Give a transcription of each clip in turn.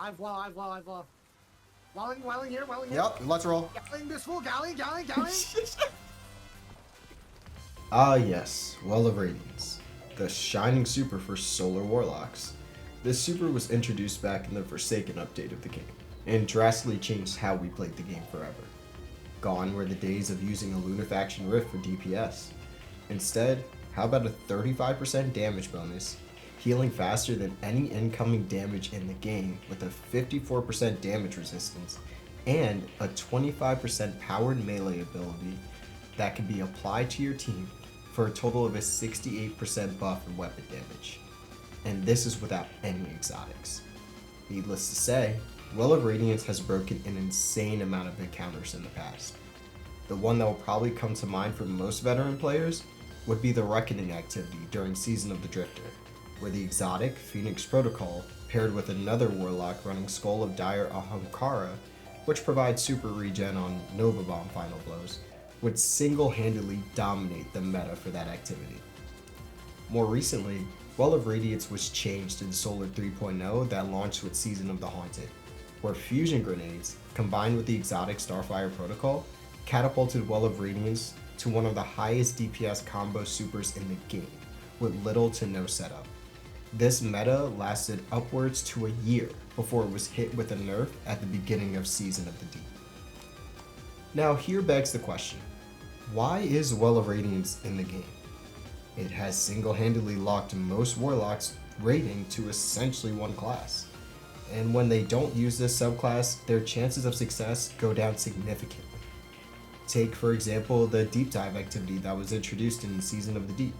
I've low. Welling here. Yep, let's roll. Galling this fool, galling. Ah yes, Well of Radiance, the shining super for Solar Warlocks. This super was introduced back in the Forsaken update of the game, and drastically changed how we played the game forever. Gone were the days of using a Lunafaction Rift for DPS. Instead, how about a 35% damage bonus, healing faster than any incoming damage in the game with a 54% damage resistance, and a 25% powered melee ability that can be applied to your team for a total of a 68% buff in weapon damage. And this is without any exotics. Needless to say, Well of Radiance has broken an insane amount of encounters in the past. The one that will probably come to mind for most veteran players would be the Reckoning activity during Season of the Drifter, where the exotic Phoenix Protocol paired with another Warlock running Skull of Dire Ahamkara, which provides super regen on Nova Bomb final blows, would single-handedly dominate the meta for that activity. More recently, Well of Radiance was changed in Solar 3.0 that launched with Season of the Haunted, where fusion grenades, combined with the exotic Starfire Protocol, catapulted Well of Radiance to one of the highest DPS combo supers in the game, with little to no setup. This meta lasted upwards to a year before it was hit with a nerf at the beginning of Season of the Deep. Now here begs the question, why is Well of Radiance in the game? It has single-handedly locked most Warlocks' rating to essentially one class, and when they don't use this subclass, their chances of success go down significantly. Take, for example, the Deep Dive activity that was introduced in Season of the Deep.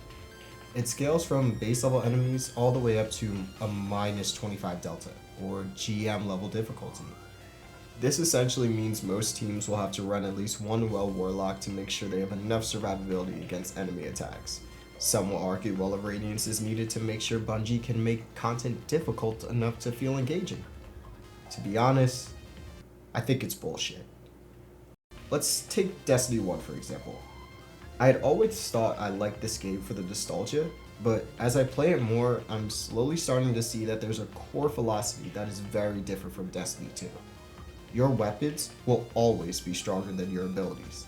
It scales from base level enemies all the way up to a minus 25 delta, or GM level difficulty. This essentially means most teams will have to run at least one Well Warlock to make sure they have enough survivability against enemy attacks. Some will argue Well of Radiance is needed to make sure Bungie can make content difficult enough to feel engaging. To be honest, I think it's bullshit. Let's take Destiny 1 for example. I had always thought I liked this game for the nostalgia, but as I play it more, I'm slowly starting to see that there's a core philosophy that is very different from Destiny 2. Your weapons will always be stronger than your abilities.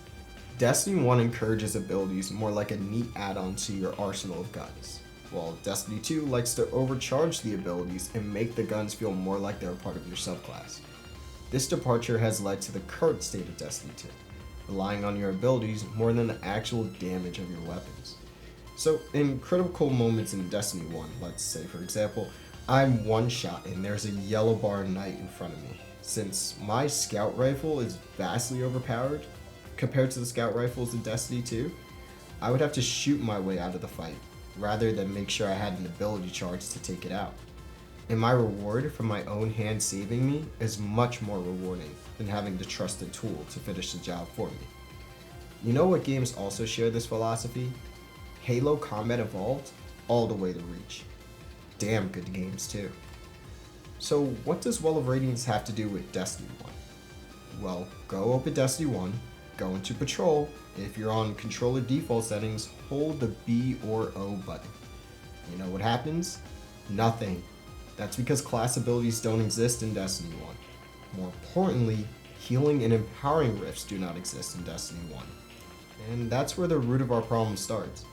Destiny 1 encourages abilities more like a neat add-on to your arsenal of guns, while Destiny 2 likes to overcharge the abilities and make the guns feel more like they're a part of your subclass. This departure has led to the current state of Destiny 2, relying on your abilities more than the actual damage of your weapons. So in critical moments in Destiny 1, let's say for example, I'm one shot and there's a yellow bar knight in front of me. Since my scout rifle is vastly overpowered compared to the scout rifles in Destiny 2, I would have to shoot my way out of the fight, rather than make sure I had an ability charge to take it out. And my reward from my own hand saving me is much more rewarding than having to trust a tool to finish the job for me. You know what games also share this philosophy? Halo Combat Evolved, all the way to Reach. Damn good games too. So what does Well of Radiance have to do with Destiny 1? Well, go open Destiny 1, go into Patrol. If you're on controller default settings, hold the B or O button. You know what happens? Nothing. That's because class abilities don't exist in Destiny 1. More importantly, healing and empowering rifts do not exist in Destiny 1. And that's where the root of our problem starts.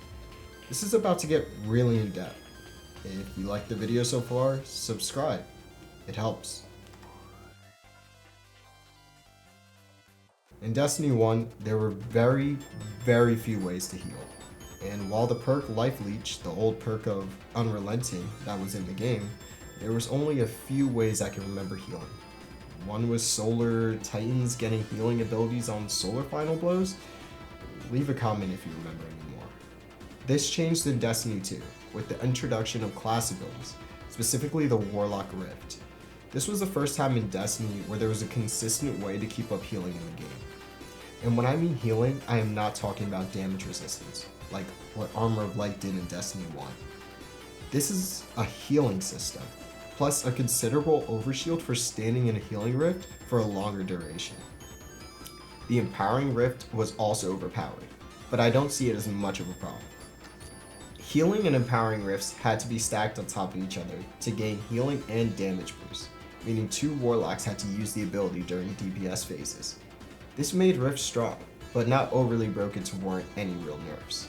This is about to get really in depth. If you liked the video so far, subscribe. It helps. In Destiny 1, there were very few ways to heal. And while the perk Life Leech, the old perk of Unrelenting that was in the game, there was only a few ways I can remember healing. One was Solar Titans getting healing abilities on Solar Final Blows. Leave a comment if you remember anymore. This changed in Destiny 2, with the introduction of class abilities, specifically the Warlock Rift. This was the first time in Destiny where there was a consistent way to keep up healing in the game. And when I mean healing, I am not talking about damage resistance, like what Armor of Light did in Destiny 1. This is a healing system, plus a considerable overshield for standing in a healing rift for a longer duration. The Empowering Rift was also overpowered, but I don't see it as much of a problem. Healing and Empowering Rifts had to be stacked on top of each other to gain healing and damage boost. meaning 2 Warlocks had to use the ability during DPS phases. This made Rift strong, but not overly broken to warrant any real nerfs.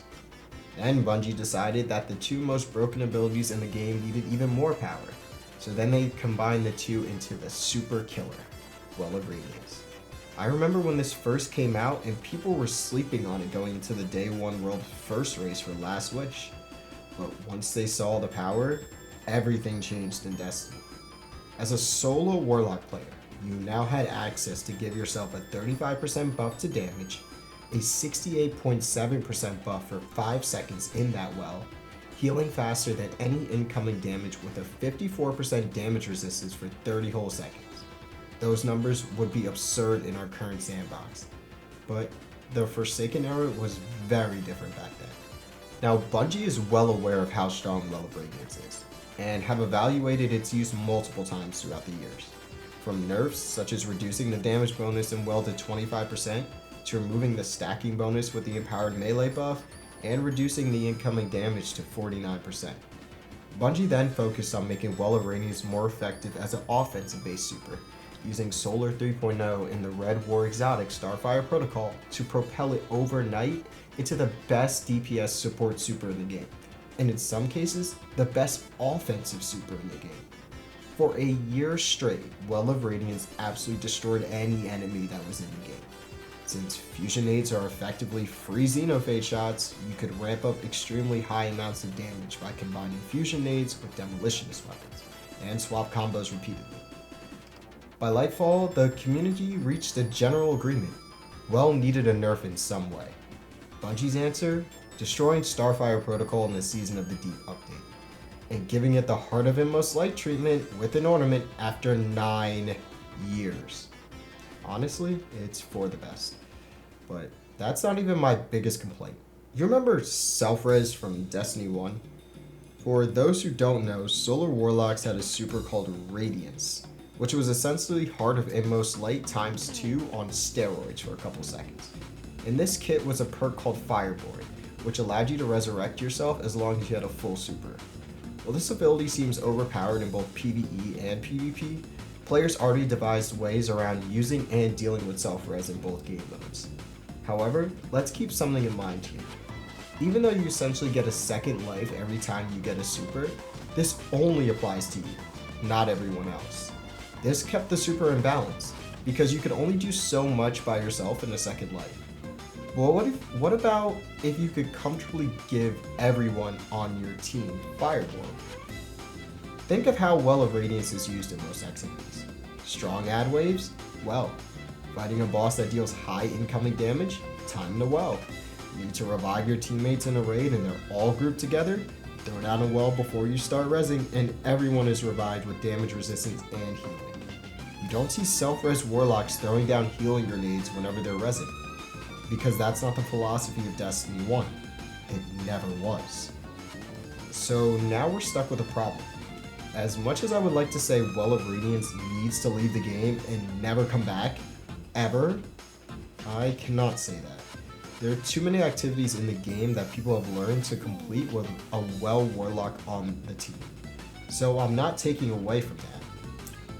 Then Bungie decided that the 2 most broken abilities in the game needed even more power, so then they combined the 2 into the super killer, Well of Radiance. I remember when this first came out and people were sleeping on it going into the Day 1 World First race for Last Wish. But once they saw the power, everything changed in Destiny. As a solo Warlock player, you now had access to give yourself a 35% buff to damage, a 68.7% buff for 5 seconds in that well, healing faster than any incoming damage with a 54% damage resistance for 30 whole seconds. Those numbers would be absurd in our current sandbox, but the Forsaken era was very different back then. Now, Bungie is well aware of how strong Well of Radiance is, and have evaluated its use multiple times throughout the years. From nerfs such as reducing the damage bonus in Well to 25%, to removing the stacking bonus with the empowered melee buff, and reducing the incoming damage to 49%. Bungie then focused on making Well of Radiance more effective as an offensive-based super, using Solar 3.0 in the Red War Exotic Starfire Protocol to propel it overnight into the best DPS support super in the game, and in some cases, the best offensive super in the game. For a year straight, Well of Radiance absolutely destroyed any enemy that was in the game. Since fusion nades are effectively free Xenophage shots, you could ramp up extremely high amounts of damage by combining fusion nades with demolitionist weapons, and swap combos repeatedly. By Lightfall, the community reached a general agreement. Well needed a nerf in some way. Bungie's answer? Destroying Starfire Protocol in the Season of the Deep update, and giving it the Heart of Inmost Light treatment with an ornament after 9 years. Honestly, it's for the best. But that's not even my biggest complaint. You remember Self-Res from Destiny 1? For those who don't know, Solar Warlocks had a super called Radiance, which was essentially Heart of Inmost Light times 2 on steroids for a couple seconds. In this kit was a perk called Fireborn, which allowed you to resurrect yourself as long as you had a full super. While this ability seems overpowered in both PvE and PvP, players already devised ways around using and dealing with self-res in both game modes. However, let's keep something in mind here. Even though you essentially get a second life every time you get a super, this only applies to you, not everyone else. This kept the super in balance, because you could only do so much by yourself in a second life. Well, what about if you could comfortably give everyone on your team Fireborn? Think of how Well of Radiance is used in most activities. Strong ad waves? Well. Fighting a boss that deals high incoming damage? Time to Well. Need to revive your teammates in a raid and they're all grouped together? Throw down a well before you start rezzing and everyone is revived with damage resistance and healing. You don't see self-res warlocks throwing down healing grenades whenever they're rezzing, because that's not the philosophy of Destiny 1. It never was. So now we're stuck with a problem. As much as I would like to say Well of Radiance needs to leave the game and never come back, ever, I cannot say that. There are too many activities in the game that people have learned to complete with a Well Warlock on the team. So I'm not taking away from that.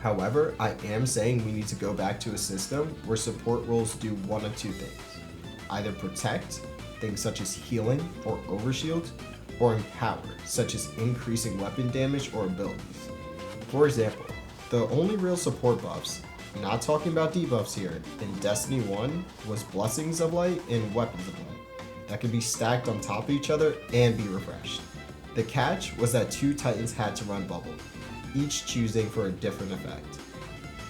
However, I am saying we need to go back to a system where support roles do one of two things. Either protect, things such as healing or overshield, or empower, such as increasing weapon damage or abilities. For example, the only real support buffs, not talking about debuffs here, in Destiny 1 was Blessings of Light and Weapons of Light, that could be stacked on top of each other and be refreshed. The catch was that 2 Titans had to run Bubble, each choosing for a different effect.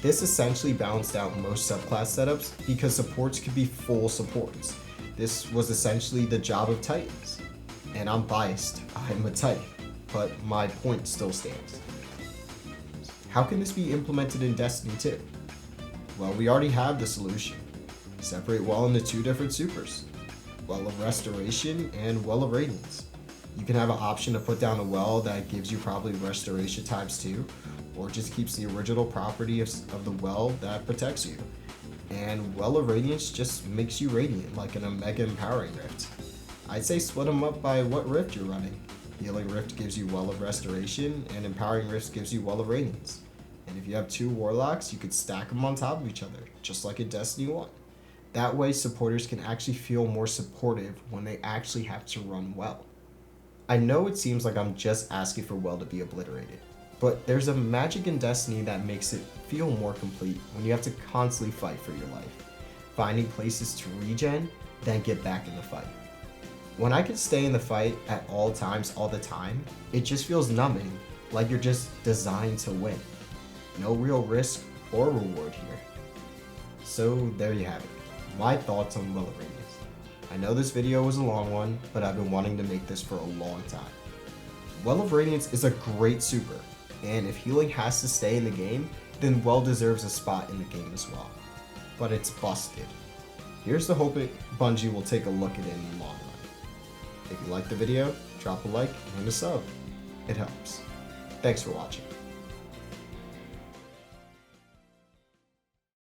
This essentially balanced out most subclass setups because supports could be full supports. This was essentially the job of Titans. And I'm biased, I'm a Titan, but my point still stands. How can this be implemented in Destiny 2? Well, we already have the solution. Separate Well into 2 different supers, Well of Restoration and Well of Radiance. You can have an option to put down a well that gives you probably Restoration times 2, or just keeps the original property of the well that protects you. And Well of Radiance just makes you radiant, like an Omega Empowering Rift. I'd say split them up by what Rift you're running. Healing Rift gives you Well of Restoration, and Empowering Rift gives you Well of Radiance. And if you have 2 Warlocks, you could stack them on top of each other, just like in Destiny 1. That way, supporters can actually feel more supportive when they actually have to run well. I know it seems like I'm just asking for well to be obliterated, but there's a magic in Destiny that makes it feel more complete when you have to constantly fight for your life, finding places to regen, then get back in the fight. When I can stay in the fight at all times all the time, it just feels numbing, like you're just designed to win. No real risk or reward here. So there you have it, my thoughts on Well of Radiance. I know this video was a long one, but I've been wanting to make this for a long time. Well of Radiance is a great super, and if healing has to stay in the game, then Well deserves a spot in the game as well. But it's busted. Here's to hope Bungie will take a look at it in the long run. If you liked the video, drop a like and a sub. It helps. Thanks for watching.